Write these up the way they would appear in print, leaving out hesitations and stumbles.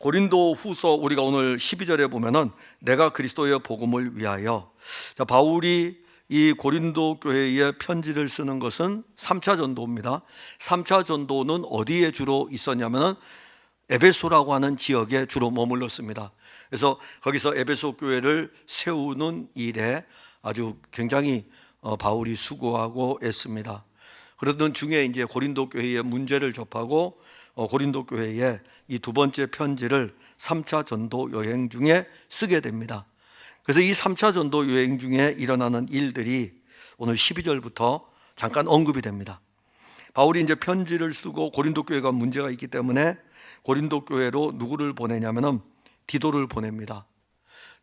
고린도 후서 우리가 오늘 12절에 보면은 내가 그리스도의 복음을 위하여. 자, 바울이 이 고린도 교회에 편지를 쓰는 것은 3차 전도입니다. 3차 전도는 어디에 주로 있었냐면은 에베소라고 하는 지역에 주로 머물렀습니다. 그래서 거기서 에베소 교회를 세우는 일에 아주 굉장히 바울이 수고하고 애씁니다. 그러던 중에 이제 고린도 교회의 문제를 접하고 고린도 교회에 이 두 번째 편지를 3차 전도 여행 중에 쓰게 됩니다. 그래서 이 3차 전도 여행 중에 일어나는 일들이 오늘 12절부터 잠깐 언급이 됩니다. 바울이 이제 편지를 쓰고 고린도 교회가 문제가 있기 때문에 고린도 교회로 누구를 보내냐면은 디도를 보냅니다.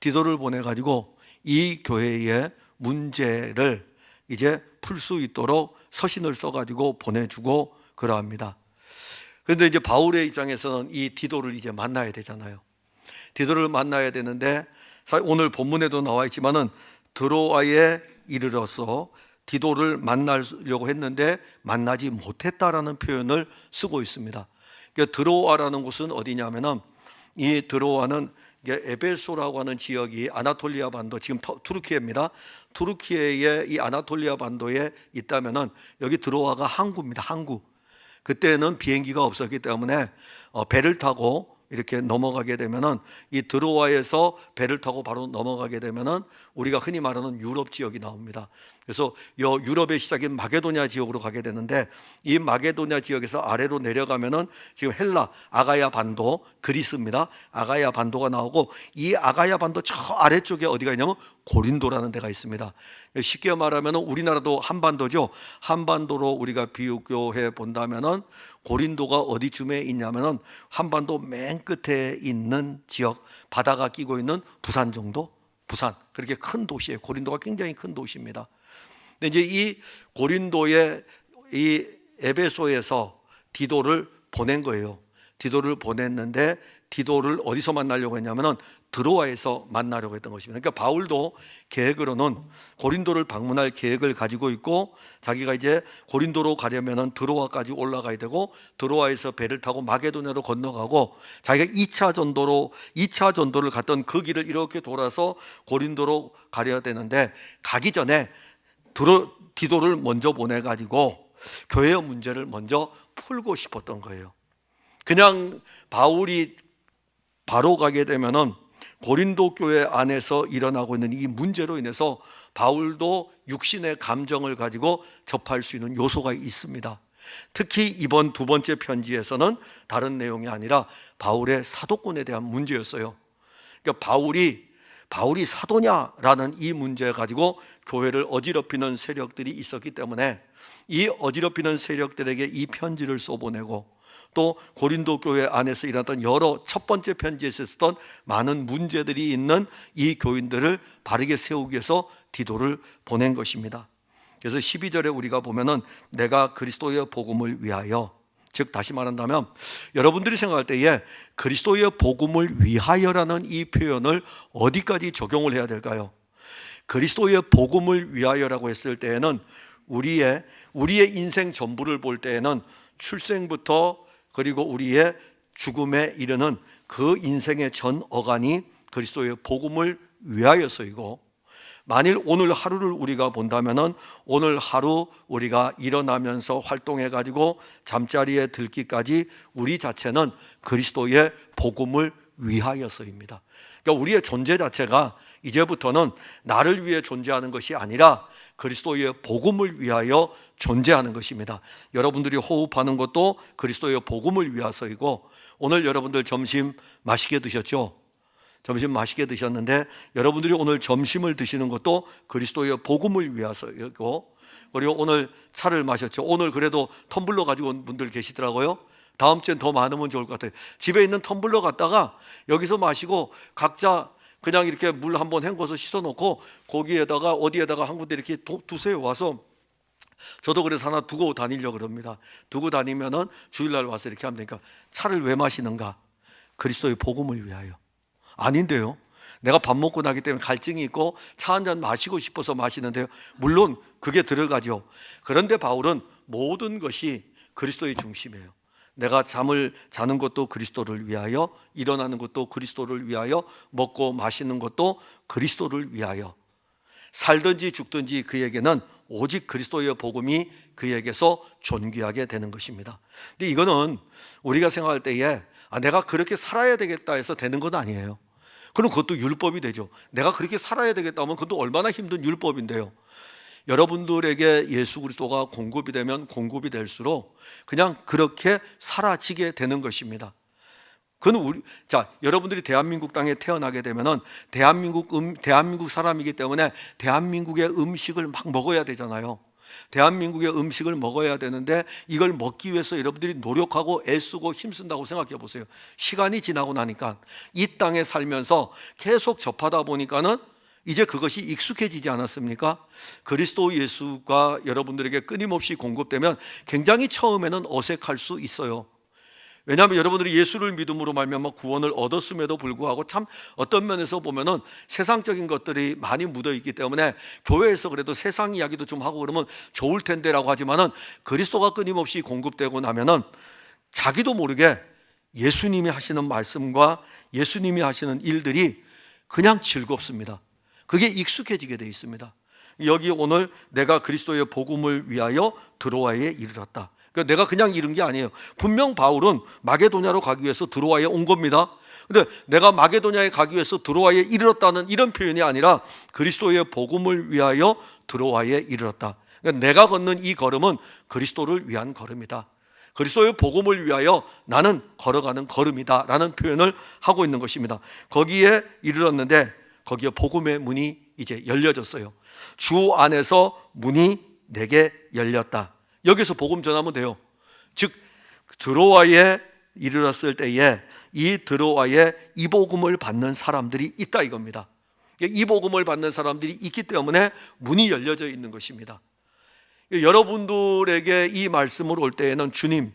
디도를 보내가지고 이 교회의 문제를 이제 풀 수 있도록 서신을 써가지고 보내주고 그러합니다. 그런데 이제 바울의 입장에서는 이 디도를 이제 만나야 되잖아요. 디도를 만나야 되는데 오늘 본문에도 나와 있지만은 드로아에 이르러서 디도를 만나려고 했는데 만나지 못했다라는 표현을 쓰고 있습니다. 그러니까 드로아라는 곳은 어디냐면은 이 드로아는 에베소라고 하는 지역이 아나톨리아 반도, 지금 투르키예입니다. 투르키예의 이 아나톨리아 반도에 있다면은 여기 드로아가 항구입니다. 항구. 그때는 비행기가 없었기 때문에 배를 타고 이렇게 넘어가게 되면은 이 드로아에서 배를 타고 바로 넘어가게 되면은 우리가 흔히 말하는 유럽 지역이 나옵니다. 그래서 유럽의 시작인 마게도냐 지역으로 가게 되는데 이 마게도냐 지역에서 아래로 내려가면은 지금 헬라 아가야 반도, 그리스입니다. 아가야 반도가 나오고 이 아가야 반도 저 아래쪽에 어디가 있냐면 고린도라는 데가 있습니다. 쉽게 말하면 우리나라도 한반도죠. 한반도로 우리가 비교해 본다면은 고린도가 어디쯤에 있냐면은 한반도 맨 끝에 있는 지역, 바다가 끼고 있는 부산 정도? 부산. 그렇게 큰 도시예요. 고린도가 굉장히 큰 도시입니다. 근데 이제 이 고린도의 이 에베소에서 디도를 보낸 거예요. 디도를 보냈는데 디도를 어디서 만나려고 했냐면은 드로아에서 만나려고 했던 것입니다. 그러니까 바울도 계획으로는 고린도를 방문할 계획을 가지고 있고 자기가 이제 고린도로 가려면은 드로아까지 올라가야 되고 드로아에서 배를 타고 마게도냐로 건너가고 자기가 2차 전도를 갔던 그 길을 이렇게 돌아서 고린도로 가려야 되는데 가기 전에 디도를 먼저 보내가지고 교회의 문제를 먼저 풀고 싶었던 거예요. 그냥 바울이 바로 가게 되면은 고린도 교회 안에서 일어나고 있는 이 문제로 인해서 바울도 육신의 감정을 가지고 접할 수 있는 요소가 있습니다. 특히 이번 두 번째 편지에서는 다른 내용이 아니라 바울의 사도권에 대한 문제였어요. 그러니까 바울이 사도냐라는 이 문제 가지고 교회를 어지럽히는 세력들이 있었기 때문에 이 어지럽히는 세력들에게 이 편지를 써보내고 또 고린도 교회 안에서 일어났던 여러 첫 번째 편지에서 있었던 많은 문제들이 있는 이 교인들을 바르게 세우기 위해서 디도를 보낸 것입니다. 그래서 12절에 우리가 보면은 내가 그리스도의 복음을 위하여, 즉 다시 말한다면 여러분들이 생각할 때에 그리스도의 복음을 위하여라는 이 표현을 어디까지 적용을 해야 될까요? 그리스도의 복음을 위하여라고 했을 때에는 우리의 인생 전부를 볼 때에는 출생부터 그리고 우리의 죽음에 이르는 그 인생의 전 어간이 그리스도의 복음을 위하여서이고, 만일 오늘 하루를 우리가 본다면은 오늘 하루 우리가 일어나면서 활동해 가지고 잠자리에 들기까지 우리 자체는 그리스도의 복음을 위하여서입니다. 그러니까 우리의 존재 자체가 이제부터는 나를 위해 존재하는 것이 아니라 그리스도의 복음을 위하여 존재하는 것입니다. 여러분들이 호흡하는 것도 그리스도의 복음을 위해서이고, 오늘 여러분들 점심 맛있게 드셨죠? 점심 맛있게 드셨는데 여러분들이 오늘 점심을 드시는 것도 그리스도의 복음을 위해서이고, 그리고 오늘 차를 마셨죠? 오늘 그래도 텀블러 가지고 온 분들 계시더라고요. 다음 주엔 더 많으면 좋을 것 같아요. 집에 있는 텀블러 갖다가 여기서 마시고 각자 그냥 이렇게 물 한번 헹궈서 씻어놓고 거기에다가 어디에다가 한 군데 이렇게 두세요. 와서 저도 그래서 하나 두고 다니려고 그럽니다. 두고 다니면은 주일날 와서 이렇게 하면 되니까. 차를 왜 마시는가? 그리스도의 복음을 위하여. 아닌데요, 내가 밥 먹고 나기 때문에 갈증이 있고 차 한 잔 마시고 싶어서 마시는데요, 물론 그게 들어가죠. 그런데 바울은 모든 것이 그리스도의 중심이에요. 내가 잠을 자는 것도 그리스도를 위하여, 일어나는 것도 그리스도를 위하여, 먹고 마시는 것도 그리스도를 위하여. 살든지 죽든지 그에게는 오직 그리스도의 복음이 그에게서 존귀하게 되는 것입니다. 근데 이거는 우리가 생각할 때에 내가 그렇게 살아야 되겠다 해서 되는 건 아니에요. 그럼 그것도 율법이 되죠. 내가 그렇게 살아야 되겠다 하면 그것도 얼마나 힘든 율법인데요. 여러분들에게 예수 그리스도가 공급이 되면 공급이 될수록 그냥 그렇게 사라지게 되는 것입니다. 그건 여러분들이 대한민국 땅에 태어나게 되면은 대한민국 사람이기 때문에 대한민국의 음식을 막 먹어야 되잖아요. 대한민국의 음식을 먹어야 되는데 이걸 먹기 위해서 여러분들이 노력하고 애쓰고 힘쓴다고 생각해 보세요. 시간이 지나고 나니까 이 땅에 살면서 계속 접하다 보니까는 이제 그것이 익숙해지지 않았습니까? 그리스도 예수가 여러분들에게 끊임없이 공급되면 굉장히 처음에는 어색할 수 있어요. 왜냐하면 여러분들이 예수를 믿음으로 말미암아 구원을 얻었음에도 불구하고 참 어떤 면에서 보면은 세상적인 것들이 많이 묻어 있기 때문에 교회에서 그래도 세상 이야기도 좀 하고 그러면 좋을 텐데라고 하지만은 그리스도가 끊임없이 공급되고 나면은 자기도 모르게 예수님이 하시는 말씀과 예수님이 하시는 일들이 그냥 즐겁습니다. 그게 익숙해지게 되어 있습니다. 여기 오늘 내가 그리스도의 복음을 위하여 드로아에 이르렀다. 그러니까 내가 그냥 이룬 게 아니에요. 분명 바울은 마게도냐로 가기 위해서 드로아에 온 겁니다. 근데 내가 마게도냐에 가기 위해서 드로아에 이르렀다는 이런 표현이 아니라 그리스도의 복음을 위하여 드로아에 이르렀다. 그러니까 내가 걷는 이 걸음은 그리스도를 위한 걸음이다. 그리스도의 복음을 위하여 나는 걸어가는 걸음이다 라는 표현을 하고 있는 것입니다. 거기에 이르렀는데 거기에 복음의 문이 이제 열려졌어요. 주 안에서 문이 내게 열렸다. 여기서 복음 전하면 돼요. 즉 드로아에 이르렀을 때에 이 드로아에 이 복음을 받는 사람들이 있다 이겁니다. 이 복음을 받는 사람들이 있기 때문에 문이 열려져 있는 것입니다. 여러분들에게 이 말씀을 올 때에는 주님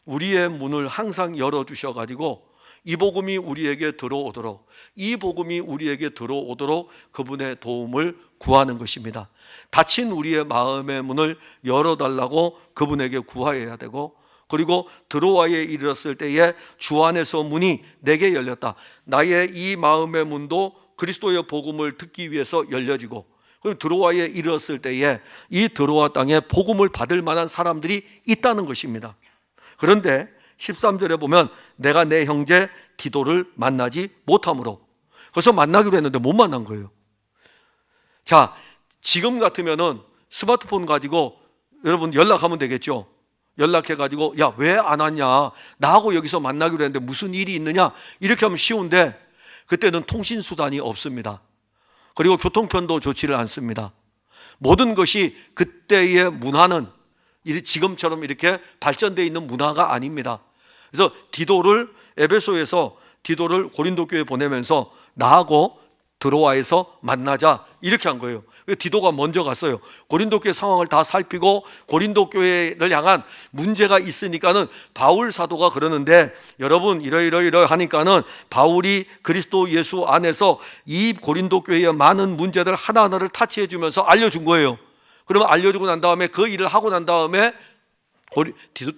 우리의 문을 항상 열어주셔가지고 이 복음이 우리에게 들어오도록, 이 복음이 우리에게 들어오도록 그분의 도움을 구하는 것입니다. 닫힌 우리의 마음의 문을 열어달라고 그분에게 구하여야 되고, 그리고 드로아에 이르렀을 때에 주 안에서 문이 내게 열렸다. 나의 이 마음의 문도 그리스도의 복음을 듣기 위해서 열려지고, 그리고 드로아에 이르렀을 때에 이 드로아 땅에 복음을 받을 만한 사람들이 있다는 것입니다. 그런데 13절에 보면 내가 내 형제 디도를 만나지 못함으로, 그래서 만나기로 했는데 못 만난 거예요. 자, 지금 같으면은 스마트폰 가지고 여러분 연락하면 되겠죠. 연락해가지고 야, 왜 안 왔냐, 나하고 여기서 만나기로 했는데 무슨 일이 있느냐, 이렇게 하면 쉬운데 그때는 통신수단이 없습니다. 그리고 교통편도 좋지를 않습니다. 모든 것이 그때의 문화는 지금처럼 이렇게 발전되어 있는 문화가 아닙니다. 그래서 디도를 에베소에서 디도를 고린도 교회에 보내면서 나하고 드로아에서 만나자 이렇게 한 거예요. 디도가 먼저 갔어요. 고린도 교회 상황을 다 살피고 고린도 교회를 향한 문제가 있으니까는 바울 사도가 그러는데 여러분 이러 하니까는 바울이 그리스도 예수 안에서 이 고린도 교회의 많은 문제들 하나하나를 타치해 주면서 알려준 거예요. 그러면 알려주고 난 다음에 그 일을 하고 난 다음에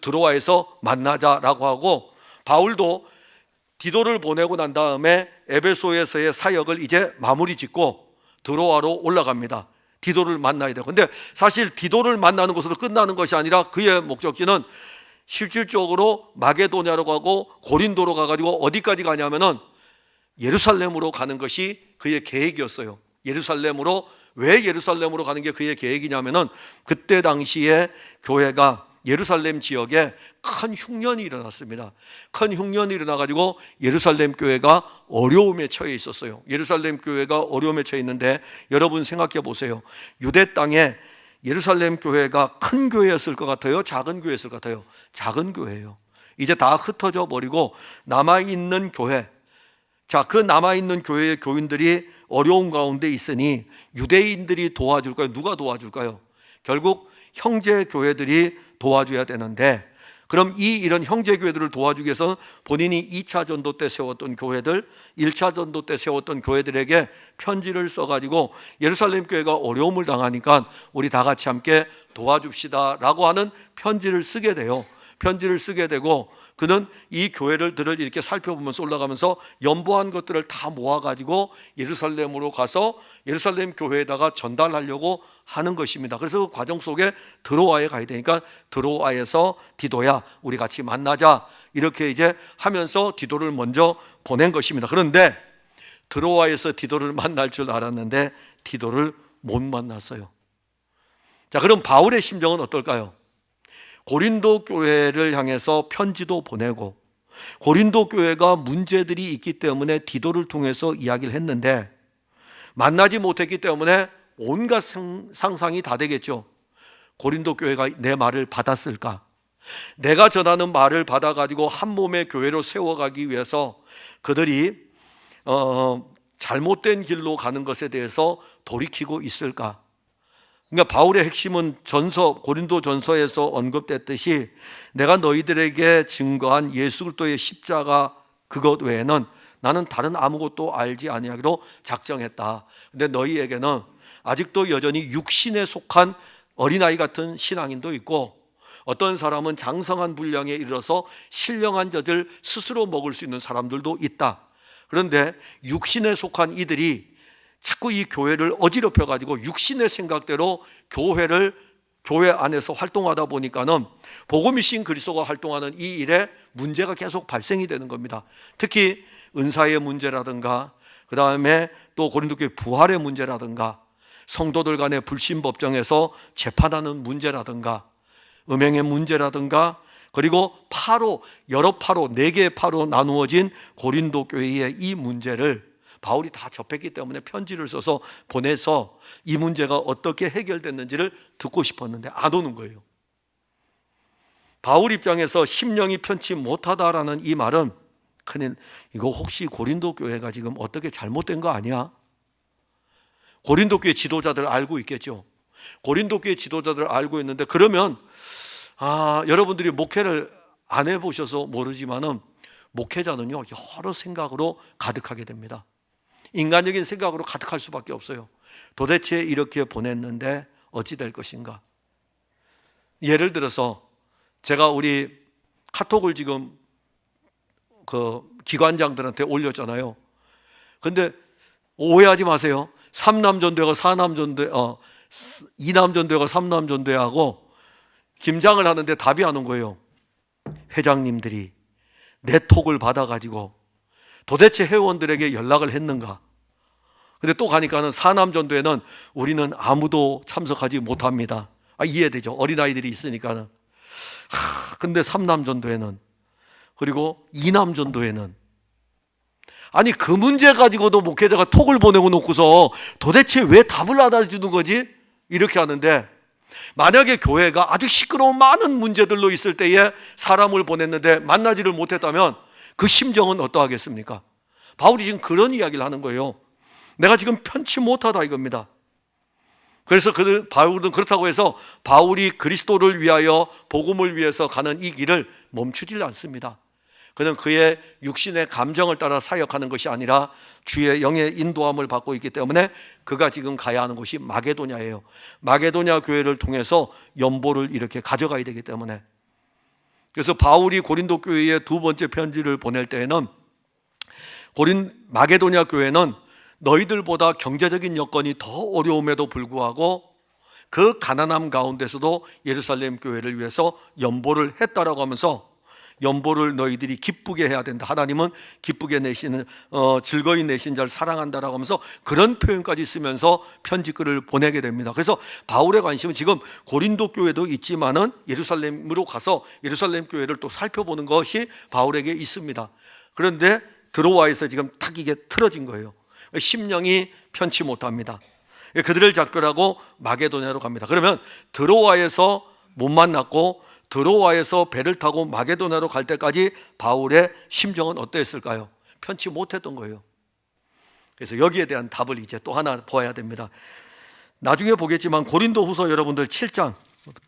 드로아에서 만나자라고 하고, 바울도 디도를 보내고 난 다음에 에베소에서의 사역을 이제 마무리 짓고 드로아로 올라갑니다. 디도를 만나야 돼요. 근데 사실 디도를 만나는 것으로 끝나는 것이 아니라 그의 목적지는 실질적으로 마게도냐로 가고 고린도로 가가지고 어디까지 가냐면은 예루살렘으로 가는 것이 그의 계획이었어요. 예루살렘으로, 왜 예루살렘으로 가는 게 그의 계획이냐면은 그때 당시에 교회가 예루살렘 지역에 큰 흉년이 일어났습니다. 큰 흉년이 일어나가지고 예루살렘 교회가 어려움에 처해 있었어요. 예루살렘 교회가 어려움에 처해 있는데 여러분 생각해 보세요. 유대 땅에 예루살렘 교회가 큰 교회였을 것 같아요? 작은 교회였을 것 같아요? 작은 교회예요. 이제 다 흩어져 버리고 남아있는 교회, 자, 그 남아있는 교회의 교인들이 어려운 가운데 있으니 유대인들이 도와줄까요? 누가 도와줄까요? 결국 형제 교회들이 도와줘야 되는데, 그럼 이런 형제 교회들을 도와주기 위해서 본인이 2차 전도 때 세웠던 교회들, 1차 전도 때 세웠던 교회들에게 편지를 써가지고 예루살렘 교회가 어려움을 당하니까 우리 다 같이 함께 도와줍시다 라고 하는 편지를 쓰게 돼요. 편지를 쓰게 되고, 그는 이 교회들을 이렇게 살펴보면서 올라가면서 연보한 것들을 다 모아가지고 예루살렘으로 가서 예루살렘 교회에다가 전달하려고 하는 것입니다. 그래서 그 과정 속에 드로아에 가야 되니까 드로아에서 디도야 우리 같이 만나자 이렇게 이제 하면서 디도를 먼저 보낸 것입니다. 그런데 드로아에서 디도를 만날 줄 알았는데 디도를 못 만났어요. 자, 그럼 바울의 심정은 어떨까요? 고린도 교회를 향해서 편지도 보내고 고린도 교회가 문제들이 있기 때문에 디도를 통해서 이야기를 했는데 만나지 못했기 때문에 온갖 상상이 다 되겠죠. 고린도 교회가 내 말을 받았을까? 내가 전하는 말을 받아가지고 한 몸의 교회로 세워가기 위해서 그들이 잘못된 길로 가는 것에 대해서 돌이키고 있을까? 그러니까 바울의 핵심은 고린도 전서에서 언급됐듯이 내가 너희들에게 증거한 예수 그리스도의 십자가 그것 외에는 나는 다른 아무것도 알지 아니하기로 작정했다. 근데 너희에게는 아직도 여전히 육신에 속한 어린아이 같은 신앙인도 있고 어떤 사람은 장성한 분량에 이르러서 신령한 젖을 스스로 먹을 수 있는 사람들도 있다. 그런데 육신에 속한 이들이 자꾸 이 교회를 어지럽혀 가지고 육신의 생각대로 교회 안에서 활동하다 보니까는 복음이신 그리스도가 활동하는 이 일에 문제가 계속 발생이 되는 겁니다. 특히 은사의 문제라든가 그 다음에 또 고린도교회 부활의 문제라든가 성도들 간의 불신법정에서 재판하는 문제라든가 음행의 문제라든가 그리고 여러 파로 4개의 파로 나누어진 고린도 교회의 이 문제를 바울이 다 접했기 때문에 편지를 써서 보내서 이 문제가 어떻게 해결됐는지를 듣고 싶었는데 안 오는 거예요. 바울 입장에서 심령이 편치 못하다라는 이 말은 큰일, 이거 혹시 고린도 교회가 지금 어떻게 잘못된 거 아니야? 고린도 교회 지도자들 알고 있겠죠. 고린도 교회 지도자들 알고 있는데 그러면 여러분들이 목회를 안 해보셔서 모르지만은 목회자는요 여러 생각으로 가득하게 됩니다. 인간적인 생각으로 가득할 수밖에 없어요. 도대체 이렇게 보냈는데 어찌 될 것인가? 예를 들어서 제가 우리 카톡을 지금 그 기관장들한테 올렸잖아요. 근데 오해하지 마세요. 3남전도회가 4남전도회, 2남전도회가 3남전도회하고 김장을 하는데 답이 안 온 거예요. 회장님들이 내 톡을 받아가지고 도대체 회원들에게 연락을 했는가? 근데 또 가니까는 4남전도회는 우리는 아무도 참석하지 못합니다. 이해되죠? 어린아이들이 있으니까는. 근데 3남전도회는 그리고 2남전도회는 아니 그 문제 가지고도 목회자가 톡을 보내고 놓고서 도대체 왜 답을 안 해주는 거지? 이렇게 하는데 만약에 교회가 아주 시끄러운 많은 문제들로 있을 때에 사람을 보냈는데 만나지를 못했다면 그 심정은 어떠하겠습니까? 바울이 지금 그런 이야기를 하는 거예요. 내가 지금 편치 못하다 이겁니다. 그래서 바울은 그렇다고 해서 바울이 그리스도를 위하여 복음을 위해서 가는 이 길을 멈추질 않습니다. 그는 그의 육신의 감정을 따라 사역하는 것이 아니라 주의 영의 인도함을 받고 있기 때문에 그가 지금 가야 하는 곳이 마게도냐예요. 마게도냐 교회를 통해서 연보를 이렇게 가져가야 되기 때문에. 그래서 바울이 고린도 교회에 2번째 편지를 보낼 때에는 마게도냐 교회는 너희들보다 경제적인 여건이 더 어려움에도 불구하고 그 가난함 가운데서도 예루살렘 교회를 위해서 연보를 했다라고 하면서 연보를 너희들이 기쁘게 해야 된다. 하나님은 기쁘게 내시는 즐거이 내신 자를 사랑한다라고 하면서 그런 표현까지 쓰면서 편지글을 보내게 됩니다. 그래서 바울의 관심은 지금 고린도 교회도 있지만은 예루살렘으로 가서 예루살렘 교회를 또 살펴보는 것이 바울에게 있습니다. 그런데 드로아에서 지금 탁 이게 틀어진 거예요. 심령이 편치 못합니다. 그들을 작별하고 마게도냐로 갑니다. 그러면 드로아에서 못 만났고 드로아에서 배를 타고 마게도냐로 갈 때까지 바울의 심정은 어떠했을까요? 편치 못했던 거예요. 그래서 여기에 대한 답을 이제 또 하나 보아야 됩니다. 나중에 보겠지만 고린도후서 여러분들 7장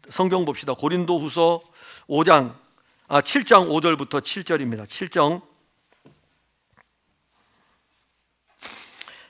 성경 봅시다. 고린도후서 7장 5절부터 7절입니다. 7장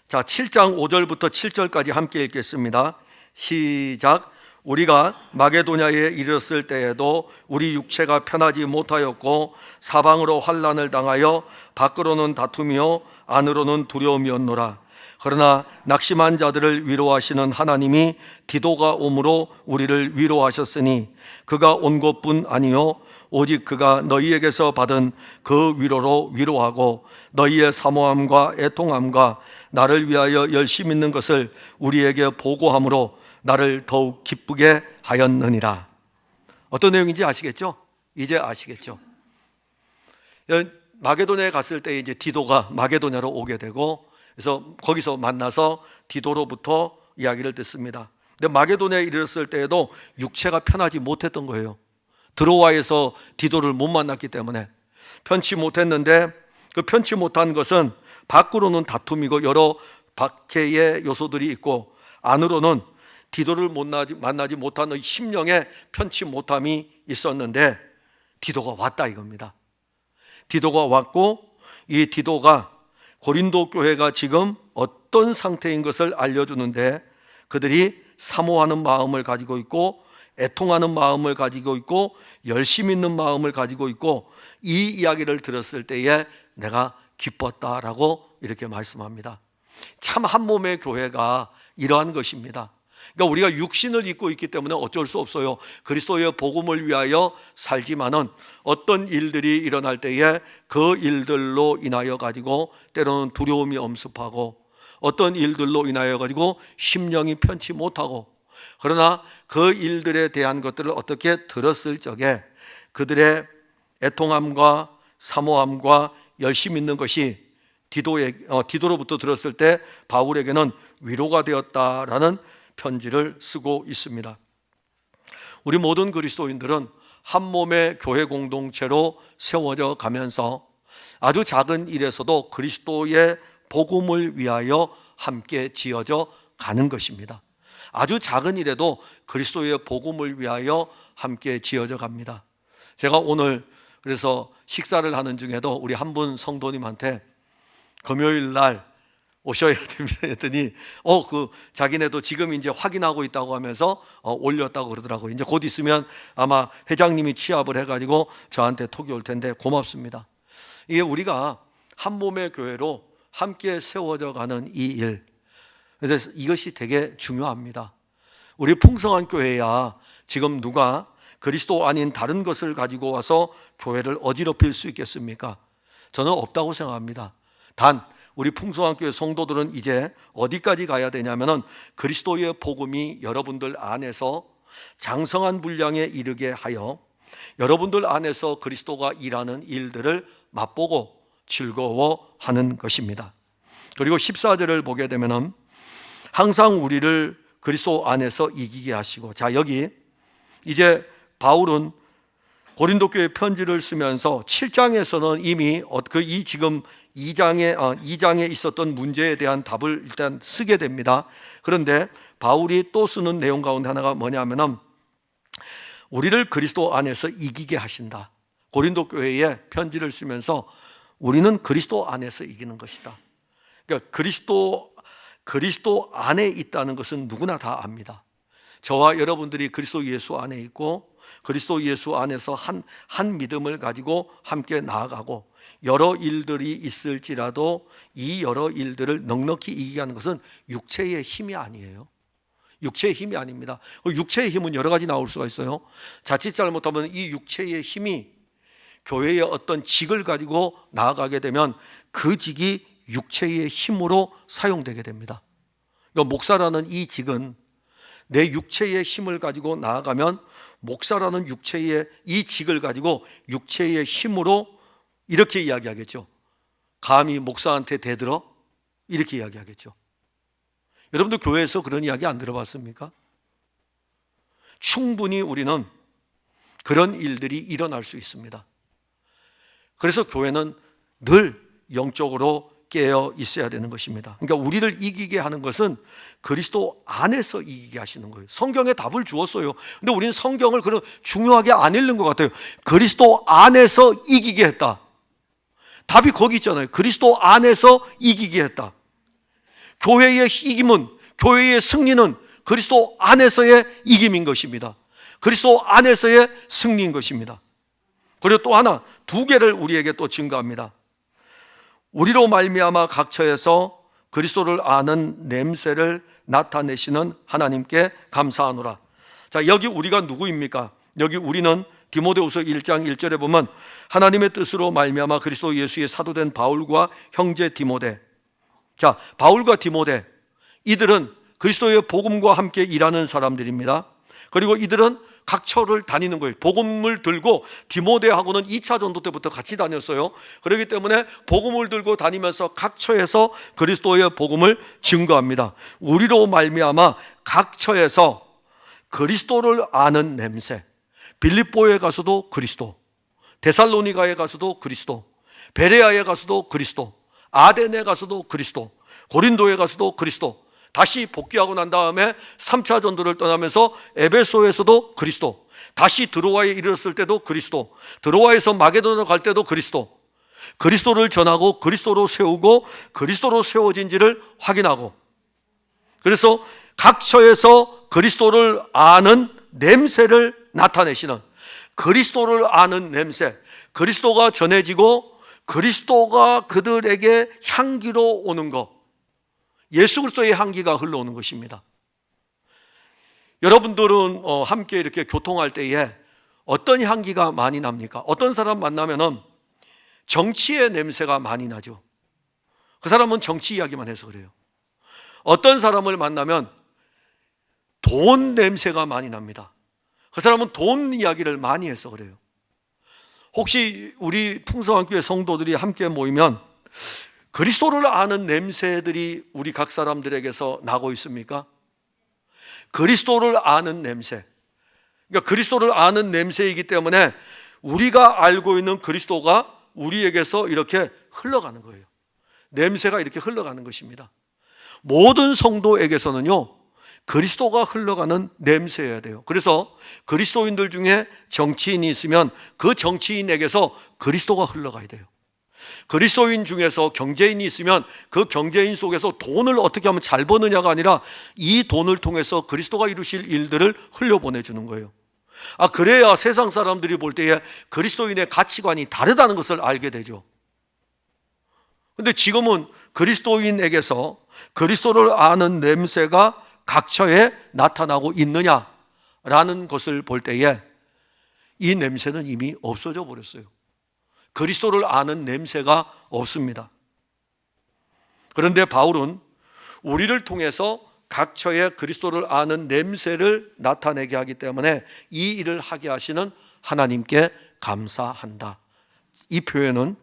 7장 5절부터 7절까지 함께 읽겠습니다. 시작. 우리가 마게도냐에 이르렀을 때에도 우리 육체가 편하지 못하였고 사방으로 환난을 당하여 밖으로는 다툼이요 안으로는 두려움이었노라. 그러나 낙심한 자들을 위로하시는 하나님이 디도가 오므로 우리를 위로하셨으니 그가 온 것뿐 아니요 오직 그가 너희에게서 받은 그 위로로 위로하고 너희의 사모함과 애통함과 나를 위하여 열심 있는 것을 우리에게 보고함으로 나를 더욱 기쁘게 하였느니라. 어떤 내용인지 아시겠죠? 이제 아시겠죠? 마게도냐에 갔을 때 이제 디도가 마게도냐로 오게 되고 그래서 거기서 만나서 디도로부터 이야기를 듣습니다. 근데 마게도냐에 이르렀을 때에도 육체가 편하지 못했던 거예요. 드로아에서 디도를 못 만났기 때문에 편치 못했는데 그 편치 못한 것은 밖으로는 다툼이고 여러 박해의 요소들이 있고 안으로는 디도를 만나지 못하는 심령의 편치 못함이 있었는데 디도가 왔다 이겁니다. 디도가 왔고 이 디도가 고린도 교회가 지금 어떤 상태인 것을 알려주는데 그들이 사모하는 마음을 가지고 있고 애통하는 마음을 가지고 있고 열심 있는 마음을 가지고 있고 이 이야기를 들었을 때에 내가 기뻤다라고 이렇게 말씀합니다. 참 한 몸의 교회가 이러한 것입니다. 그러니까 우리가 육신을 입고 있기 때문에 어쩔 수 없어요. 그리스도의 복음을 위하여 살지만은 어떤 일들이 일어날 때에 그 일들로 인하여 가지고 때로는 두려움이 엄습하고 어떤 일들로 인하여 가지고 심령이 편치 못하고 그러나 그 일들에 대한 것들을 어떻게 들었을 적에 그들의 애통함과 사모함과 열심 있는 것이 디도로부터 들었을 때 바울에게는 위로가 되었다라는 편지를 쓰고 있습니다. 우리 모든 그리스도인들은 한 몸의 교회 공동체로 세워져 가면서 아주 작은 일에서도 그리스도의 복음을 위하여 함께 지어져 가는 것입니다. 아주 작은 일에도 그리스도의 복음을 위하여 함께 지어져 갑니다. 제가 오늘 그래서 식사를 하는 중에도 우리 한 분 성도님한테 금요일 날 오셔야 됩니다 했더니 자기네도 지금 이제 확인하고 있다고 하면서 올렸다고 그러더라고요. 이제 곧 있으면 아마 회장님이 취합을 해가지고 저한테 톡이 올 텐데 고맙습니다. 이게 우리가 한 몸의 교회로 함께 세워져 가는 이 일, 그래서 이것이 되게 중요합니다. 우리 풍성한 교회야 지금 누가 그리스도 아닌 다른 것을 가지고 와서 교회를 어지럽힐 수 있겠습니까? 저는 없다고 생각합니다. 단 우리 풍성한 교회 성도들은 이제 어디까지 가야 되냐면은 그리스도의 복음이 여러분들 안에서 장성한 분량에 이르게 하여 여러분들 안에서 그리스도가 일하는 일들을 맛보고 즐거워하는 것입니다. 그리고 14절을 보게 되면은 항상 우리를 그리스도 안에서 이기게 하시고, 자 여기 이제 바울은 고린도 교회 편지를 쓰면서 7장에서는 이미 지금 2장에 있었던 문제에 대한 답을 일단 쓰게 됩니다. 그런데 바울이 또 쓰는 내용 가운데 하나가 뭐냐면은 우리를 그리스도 안에서 이기게 하신다. 고린도 교회에 편지를 쓰면서 우리는 그리스도 안에서 이기는 것이다. 그러니까 그리스도 안에 있다는 것은 누구나 다 압니다. 저와 여러분들이 그리스도 예수 안에 있고 그리스도 예수 안에서 한 믿음을 가지고 함께 나아가고 여러 일들이 있을지라도 이 여러 일들을 넉넉히 이기게 하는 것은 육체의 힘이 아니에요. 육체의 힘이 아닙니다. 육체의 힘은 여러 가지 나올 수가 있어요. 자칫 잘못하면 이 육체의 힘이 교회의 어떤 직을 가지고 나아가게 되면 그 직이 육체의 힘으로 사용되게 됩니다. 그러니까 목사라는 이 직은 내 육체의 힘을 가지고 나아가면 목사라는 육체의 이 직을 가지고 육체의 힘으로 이렇게 이야기하겠죠. 감히 목사한테 대들어? 이렇게 이야기하겠죠. 여러분들 교회에서 그런 이야기 안 들어봤습니까? 충분히 우리는 그런 일들이 일어날 수 있습니다. 그래서 교회는 늘 영적으로 깨어 있어야 되는 것입니다. 그러니까 우리를 이기게 하는 것은 그리스도 안에서 이기게 하시는 거예요. 성경에 답을 주었어요. 근데 우리는 성경을 그런 중요하게 안 읽는 것 같아요. 그리스도 안에서 이기게 했다. 답이 거기 있잖아요. 그리스도 안에서 이기게 했다. 교회의 이김은, 교회의 승리는 그리스도 안에서의 이김인 것입니다. 그리스도 안에서의 승리인 것입니다. 그리고 또 하나, 두 개를 우리에게 또 증거합니다. 우리로 말미암아 각처에서 그리스도를 아는 냄새를 나타내시는 하나님께 감사하노라. 자, 여기 우리가 누구입니까? 여기 우리는 디모데후서 1장 1절에 보면 하나님의 뜻으로 말미암아 그리스도 예수의 사도된 바울과 형제 디모데. 자, 바울과 디모데, 이들은 그리스도의 복음과 함께 일하는 사람들입니다. 그리고 이들은 각처를 다니는 거예요. 복음을 들고, 디모데하고는 2차 전도 때부터 같이 다녔어요. 그렇기 때문에 복음을 들고 다니면서 각처에서 그리스도의 복음을 증거합니다. 우리로 말미암아 각처에서 그리스도를 아는 냄새. 빌립보에 가서도 그리스도, 데살로니가에 가서도 그리스도, 베레아에 가서도 그리스도, 아덴에 가서도 그리스도, 고린도에 가서도 그리스도, 다시 복귀하고 난 다음에 3차 전도를 떠나면서 에베소에서도 그리스도, 다시 드로아에 이르렀을 때도 그리스도, 드로아에서 마게도나 갈 때도 그리스도, 그리스도를 전하고 그리스도로 세우고 그리스도로 세워진지를 확인하고, 그래서 각처에서 그리스도를 아는 냄새를 나타내시는, 그리스도를 아는 냄새, 그리스도가 전해지고 그리스도가 그들에게 향기로 오는 것, 예수 그리스도의 향기가 흘러오는 것입니다. 여러분들은 함께 이렇게 교통할 때에 어떤 향기가 많이 납니까? 어떤 사람 만나면은 정치의 냄새가 많이 나죠. 그 사람은 정치 이야기만 해서 그래요. 어떤 사람을 만나면 돈 냄새가 많이 납니다. 그 사람은 돈 이야기를 많이 해서 그래요. 혹시 우리 풍성한 교회 성도들이 함께 모이면 그리스도를 아는 냄새들이 우리 각 사람들에게서 나고 있습니까? 그리스도를 아는 냄새. 그러니까 그리스도를 아는 냄새이기 때문에 우리가 알고 있는 그리스도가 우리에게서 이렇게 흘러가는 거예요. 냄새가 이렇게 흘러가는 것입니다. 모든 성도에게서는요, 그리스도가 흘러가는 냄새여야 돼요. 그래서 그리스도인들 중에 정치인이 있으면 그 정치인에게서 그리스도가 흘러가야 돼요. 그리스도인 중에서 경제인이 있으면 그 경제인 속에서 돈을 어떻게 하면 잘 버느냐가 아니라 이 돈을 통해서 그리스도가 이루실 일들을 흘려보내주는 거예요. 그래야 세상 사람들이 볼 때에 그리스도인의 가치관이 다르다는 것을 알게 되죠. 근데 지금은 그리스도인에게서 그리스도를 아는 냄새가 각처에 나타나고 있느냐라는 것을 볼 때에 이 냄새는 이미 없어져 버렸어요. 그리스도를 아는 냄새가 없습니다. 그런데 바울은 우리를 통해서 각처에 그리스도를 아는 냄새를 나타내게 하기 때문에 이 일을 하게 하시는 하나님께 감사한다. 이 표현은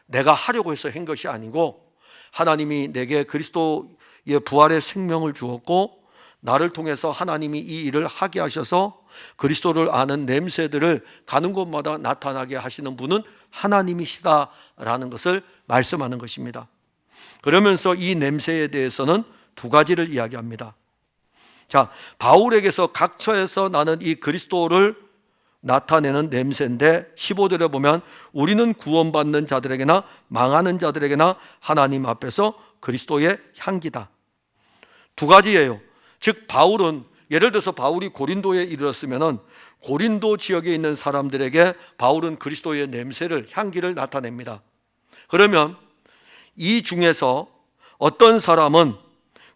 내가 하려고 해서 한 것이 아니고 하나님이 내게 그리스도의 부활의 생명을 주었고 나를 통해서 하나님이 이 일을 하게 하셔서 그리스도를 아는 냄새들을 가는 곳마다 나타나게 하시는 분은 하나님이시다라는 것을 말씀하는 것입니다. 그러면서 이 냄새에 대해서는 두 가지를 이야기합니다. 자, 바울에게서 각처에서 나는 이 그리스도를 나타내는 냄새인데 15절에 보면 우리는 구원받는 자들에게나 망하는 자들에게나 하나님 앞에서 그리스도의 향기다. 두 가지예요. 즉 바울은, 예를 들어서 바울이 고린도에 이르렀으면 고린도 지역에 있는 사람들에게 바울은 그리스도의 냄새를, 향기를 나타냅니다. 그러면 이 중에서 어떤 사람은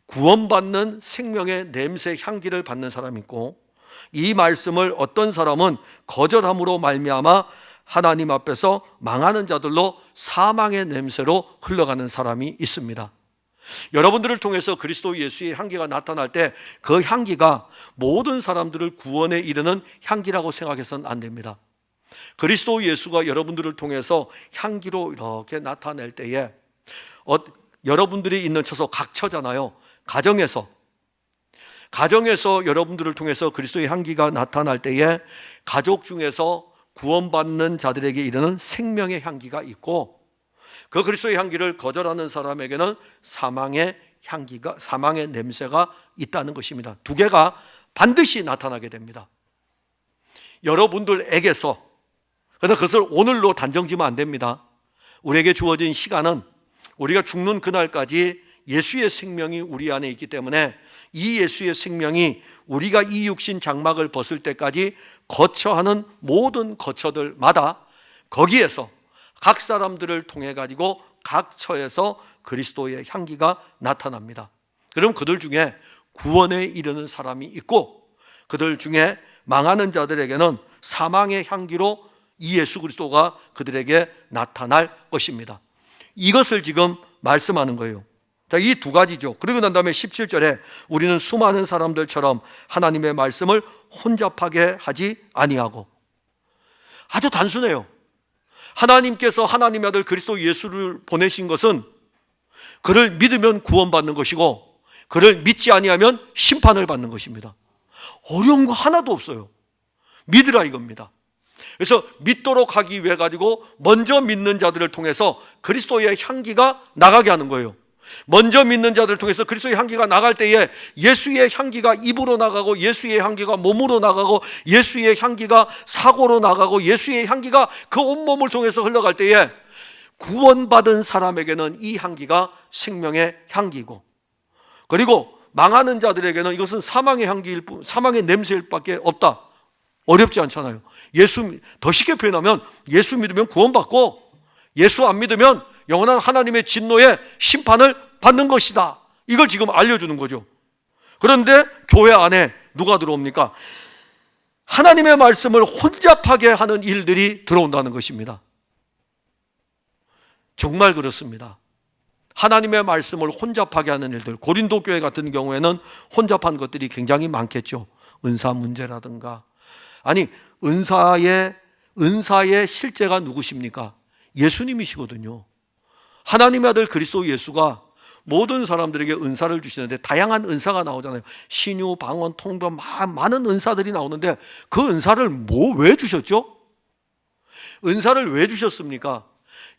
구원받는 생명의 냄새, 향기를 받는 사람이 있고, 이 말씀을 어떤 사람은 거절함으로 말미암아 하나님 앞에서 망하는 자들로 사망의 냄새로 흘러가는 사람이 있습니다. 여러분들을 통해서 그리스도 예수의 향기가 나타날 때 그 향기가 모든 사람들을 구원에 이르는 향기라고 생각해서는 안 됩니다. 그리스도 예수가 여러분들을 통해서 향기로 이렇게 나타낼 때에 여러분들이 있는 처소 각처잖아요. 가정에서 여러분들을 통해서 그리스도의 향기가 나타날 때에 가족 중에서 구원받는 자들에게 이르는 생명의 향기가 있고, 그 그리스도의 향기를 거절하는 사람에게는 사망의 향기가, 사망의 냄새가 있다는 것입니다. 두 개가 반드시 나타나게 됩니다. 여러분들에게서. 그래서 그것을 오늘로 단정지면 안 됩니다. 우리에게 주어진 시간은 우리가 죽는 그날까지 예수의 생명이 우리 안에 있기 때문에 이 예수의 생명이 우리가 이 육신 장막을 벗을 때까지 거처하는 모든 거처들마다 거기에서 각 사람들을 통해 가지고 각 처에서 그리스도의 향기가 나타납니다. 그럼 그들 중에 구원에 이르는 사람이 있고, 그들 중에 망하는 자들에게는 사망의 향기로 이 예수 그리스도가 그들에게 나타날 것입니다. 이것을 지금 말씀하는 거예요. 자, 이 두 가지죠. 그리고 난 다음에 17절에 우리는 수많은 사람들처럼 하나님의 말씀을 혼잡하게 하지 아니하고. 아주 단순해요. 하나님께서 하나님의 아들 그리스도 예수를 보내신 것은 그를 믿으면 구원받는 것이고, 그를 믿지 아니하면 심판을 받는 것입니다. 어려운 거 하나도 없어요. 믿으라 이겁니다. 그래서 믿도록 하기 위해 가지고 먼저 믿는 자들을 통해서 그리스도의 향기가 나가게 하는 거예요. 먼저 믿는 자들을 통해서 그리스도의 향기가 나갈 때에 예수의 향기가 입으로 나가고, 예수의 향기가 몸으로 나가고, 예수의 향기가 사고로 나가고, 예수의 향기가 그 온몸을 통해서 흘러갈 때에 구원받은 사람에게는 이 향기가 생명의 향기고, 그리고 망하는 자들에게는 이것은 사망의 향기일 뿐, 사망의 냄새일 밖에 없다. 어렵지 않잖아요. 더 쉽게 표현하면 예수 믿으면 구원받고, 예수 안 믿으면 영원한 하나님의 진노의 심판을 받는 것이다. 이걸 지금 알려주는 거죠. 그런데 교회 안에 누가 들어옵니까? 하나님의 말씀을 혼잡하게 하는 일들이 들어온다는 것입니다. 정말 그렇습니다. 하나님의 말씀을 혼잡하게 하는 일들, 고린도 교회 같은 경우에는 혼잡한 것들이 굉장히 많겠죠. 은사 문제라든가. 아니, 은사의 실제가 누구십니까? 예수님이시거든요. 하나님의 아들 그리스도 예수가 모든 사람들에게 은사를 주시는데 다양한 은사가 나오잖아요. 신유, 방언, 통변, 많은 은사들이 나오는데 그 은사를 왜 주셨죠? 은사를 왜 주셨습니까?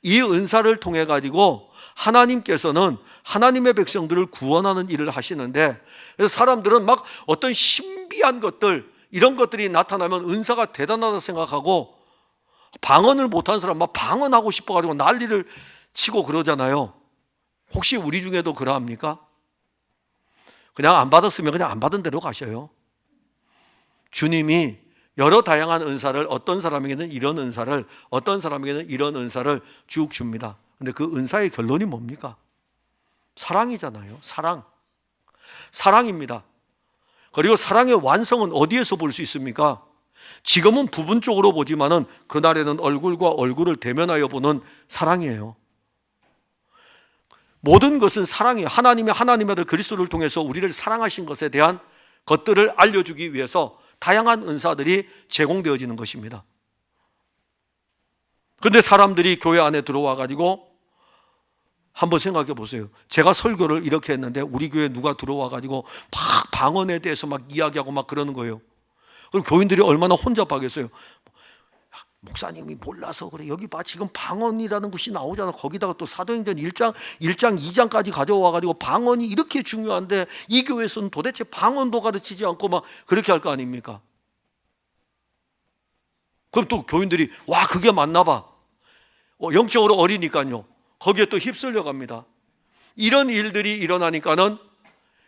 이 은사를 통해 가지고 하나님께서는 하나님의 백성들을 구원하는 일을 하시는데, 그래서 사람들은 막 어떤 신비한 것들, 이런 것들이 나타나면 은사가 대단하다 생각하고, 방언을 못하는 사람 막 방언하고 싶어가지고 난리를 치고 그러잖아요. 혹시 우리 중에도 그러합니까? 그냥 안 받았으면 그냥 안 받은 대로 가셔요. 주님이 여러 다양한 은사를, 어떤 사람에게는 이런 은사를, 어떤 사람에게는 이런 은사를 쭉 줍니다. 근데 그 은사의 결론이 뭡니까? 사랑이잖아요. 사랑입니다. 그리고 사랑의 완성은 어디에서 볼 수 있습니까? 지금은 부분적으로 보지만은 그날에는 얼굴과 얼굴을 대면하여 보는 사랑이에요. 모든 것은 사랑이에요. 하나님의 아들 그리스도를 통해서 우리를 사랑하신 것에 대한 것들을 알려주기 위해서 다양한 은사들이 제공되어지는 것입니다. 그런데 사람들이 교회 안에 들어와 가지고 한번 생각해 보세요. 제가 설교를 이렇게 했는데 우리 교회에 누가 들어와 가지고 막 방언에 대해서 막 이야기하고 막 그러는 거예요. 그럼 교인들이 얼마나 혼잡하겠어요. 목사님이 몰라서 그래. 여기 봐, 지금 방언이라는 것이 나오잖아. 거기다가 또 사도행전 1장 2장까지 가져와 가지고 방언이 이렇게 중요한데 이 교회에서는 도대체 방언도 가르치지 않고 막 그렇게 할 거 아닙니까? 그럼 또 교인들이 와, 그게 맞나 봐. 영적으로 어리니까요. 거기에 또 휩쓸려 갑니다. 이런 일들이 일어나니까는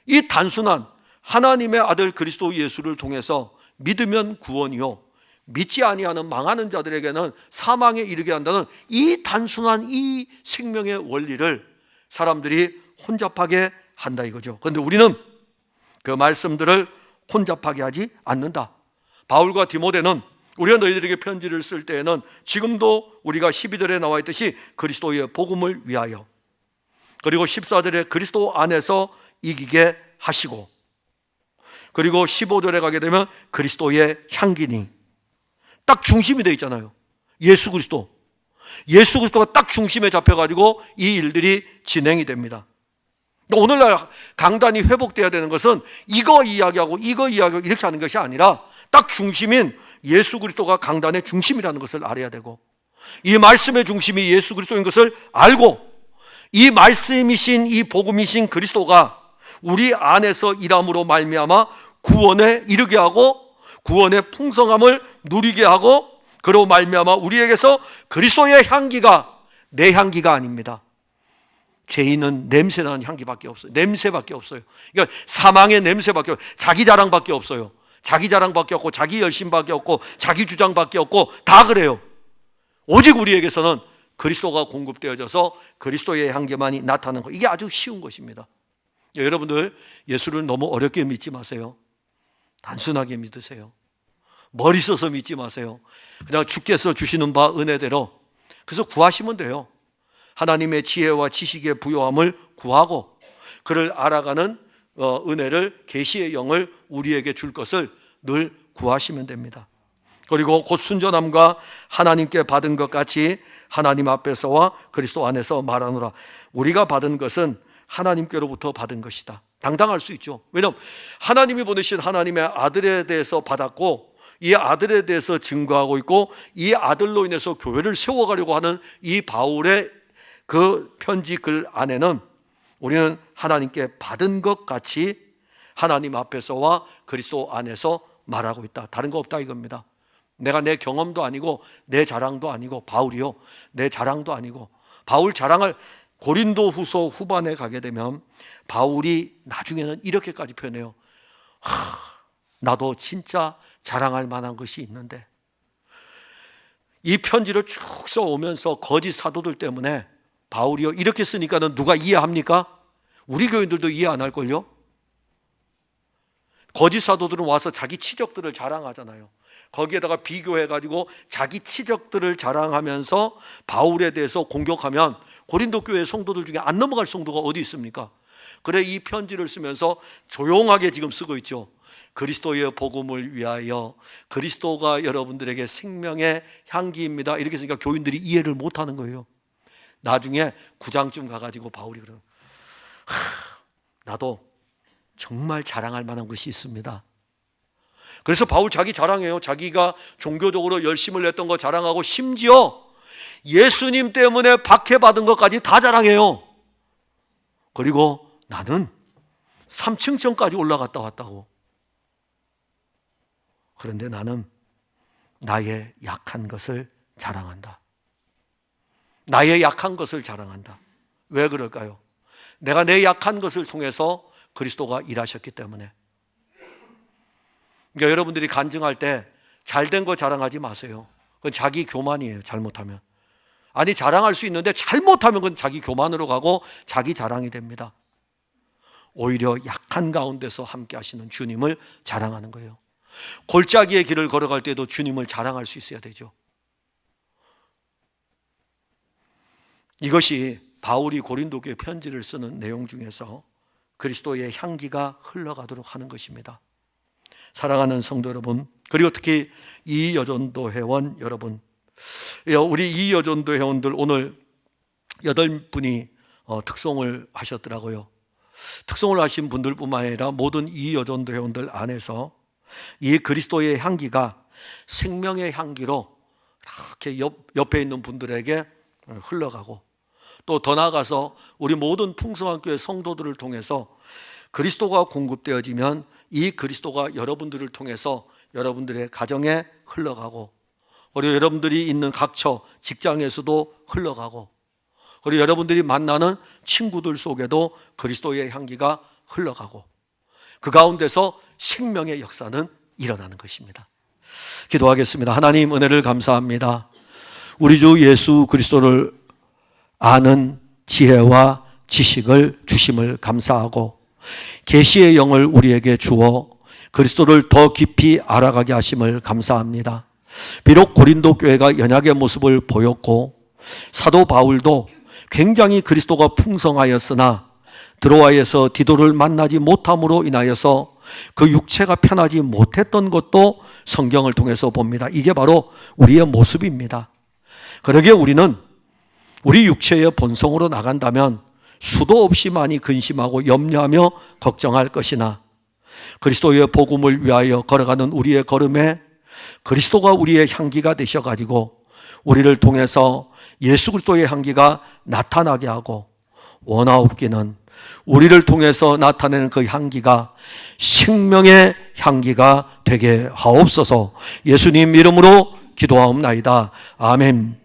이 단순한 하나님의 아들 그리스도 예수를 통해서 믿으면 구원이요, 믿지 아니하는 망하는 자들에게는 사망에 이르게 한다는 이 단순한 이 생명의 원리를 사람들이 혼잡하게 한다 이거죠. 그런데 우리는 그 말씀들을 혼잡하게 하지 않는다. 바울과 디모데는 우리가 너희들에게 편지를 쓸 때에는 지금도 우리가 12절에 나와 있듯이 그리스도의 복음을 위하여, 그리고 14절에 그리스도 안에서 이기게 하시고, 그리고 15절에 가게 되면 그리스도의 향기니, 딱 중심이 되어 있잖아요. 예수 그리스도가 딱 중심에 잡혀가지고 이 일들이 진행이 됩니다. 오늘날 강단이 회복돼야 되는 것은 이거 이야기하고 이렇게 하는 것이 아니라 딱 중심인 예수 그리스도가 강단의 중심이라는 것을 알아야 되고, 이 말씀의 중심이 예수 그리스도인 것을 알고, 이 말씀이신 이 복음이신 그리스도가 우리 안에서 일함으로 말미암아 구원에 이르게 하고 구원의 풍성함을 누리게 하고, 그로 말미암아 우리에게서 그리스도의 향기가 내 향기가 아닙니다. 죄인은 냄새나는 향기밖에 없어요. 냄새밖에 없어요. 그러니까 사망의 냄새밖에 없어요. 자기 자랑밖에 없어요. 자기 자랑밖에 없고 자기 열심밖에 없고 자기 주장밖에 없고 다 그래요. 오직 우리에게서는 그리스도가 공급되어져서 그리스도의 향기만이 나타나는 것, 이게 아주 쉬운 것입니다. 여러분들, 예수를 너무 어렵게 믿지 마세요. 단순하게 믿으세요. 머리 써서 믿지 마세요. 그냥 주께서 주시는 바 은혜대로 그래서 구하시면 돼요. 하나님의 지혜와 지식의 부요함을 구하고 그를 알아가는 은혜를, 계시의 영을 우리에게 줄 것을 늘 구하시면 됩니다. 그리고 곧 순전함과 하나님께 받은 것 같이 하나님 앞에서와 그리스도 안에서 말하노라. 우리가 받은 것은 하나님께로부터 받은 것이다. 당당할 수 있죠. 왜냐하면 하나님이 보내신 하나님의 아들에 대해서 받았고 이 아들에 대해서 증거하고 있고 이 아들로 인해서 교회를 세워가려고 하는 이 바울의 그 편지 글 안에는 우리는 하나님께 받은 것 같이 하나님 앞에서와 그리스도 안에서 말하고 있다. 다른 거 없다 이겁니다. 내가 내 경험도 아니고 내 자랑도 아니고, 바울이요, 내 자랑도 아니고. 바울 자랑을 고린도 후서 후반에 가게 되면 바울이 나중에는 이렇게까지 표현해요. 나도 진짜 자랑할 만한 것이 있는데. 이 편지를 쭉 써오면서 거짓 사도들 때문에 바울이요, 이렇게 쓰니까는 누가 이해합니까? 우리 교인들도 이해 안 할걸요? 거짓 사도들은 와서 자기 치적들을 자랑하잖아요. 거기에다가 비교해가지고 자기 치적들을 자랑하면서 바울에 대해서 공격하면 고린도 교회 성도들 중에 안 넘어갈 성도가 어디 있습니까? 그래 이 편지를 쓰면서 조용하게 지금 쓰고 있죠. 그리스도의 복음을 위하여, 그리스도가 여러분들에게 생명의 향기입니다. 이렇게 쓰니까 교인들이 이해를 못하는 거예요. 나중에 9장쯤 가가지고 바울이 그래요. 나도 정말 자랑할 만한 것이 있습니다. 그래서 바울 자기 자랑해요. 자기가 종교적으로 열심을 냈던 거 자랑하고 심지어 예수님 때문에 박해받은 것까지 다 자랑해요. 그리고 나는 3층천까지 올라갔다 왔다고. 그런데 나는 나의 약한 것을 자랑한다. 나의 약한 것을 자랑한다. 왜 그럴까요? 내가 내 약한 것을 통해서 그리스도가 일하셨기 때문에. 그러니까 여러분들이 간증할 때 잘된 거 자랑하지 마세요. 그건 자기 교만이에요. 잘못하면. 아니, 자랑할 수 있는데 잘못하면 그건 자기 교만으로 가고 자기 자랑이 됩니다. 오히려 약한 가운데서 함께 하시는 주님을 자랑하는 거예요. 골짜기의 길을 걸어갈 때도 주님을 자랑할 수 있어야 되죠. 이것이 바울이 고린도교에 편지를 쓰는 내용 중에서 그리스도의 향기가 흘러가도록 하는 것입니다. 사랑하는 성도 여러분, 그리고 특히 이여전도 회원 여러분, 우리 이여전도 회원들 오늘 8분이 특송을 하셨더라고요. 특송을 하신 분들뿐만 아니라 모든 이여전도 회원들 안에서 이 그리스도의 향기가 생명의 향기로 이렇게 옆에 있는 분들에게 흘러가고, 또 더 나아가서 우리 모든 풍성한 교회 성도들을 통해서 그리스도가 공급되어지면 이 그리스도가 여러분들을 통해서 여러분들의 가정에 흘러가고, 그리고 여러분들이 있는 각처 직장에서도 흘러가고, 그리고 여러분들이 만나는 친구들 속에도 그리스도의 향기가 흘러가고, 그 가운데서 생명의 역사는 일어나는 것입니다. 기도하겠습니다. 하나님, 은혜를 감사합니다. 우리 주 예수 그리스도를 아는 지혜와 지식을 주심을 감사하고, 계시의 영을 우리에게 주어 그리스도를 더 깊이 알아가게 하심을 감사합니다. 비록 고린도 교회가 연약의 모습을 보였고 사도 바울도 굉장히 그리스도가 풍성하였으나 드로아에서 디도를 만나지 못함으로 인하여서 그 육체가 편하지 못했던 것도 성경을 통해서 봅니다. 이게 바로 우리의 모습입니다. 그러기에 우리는 우리 육체의 본성으로 나간다면 수도 없이 많이 근심하고 염려하며 걱정할 것이나, 그리스도의 복음을 위하여 걸어가는 우리의 걸음에 그리스도가 우리의 향기가 되셔가지고 우리를 통해서 예수 그리스도의 향기가 나타나게 하고, 원하옵기는 우리를 통해서 나타내는 그 향기가 생명의 향기가 되게 하옵소서. 예수님 이름으로 기도하옵나이다. 아멘.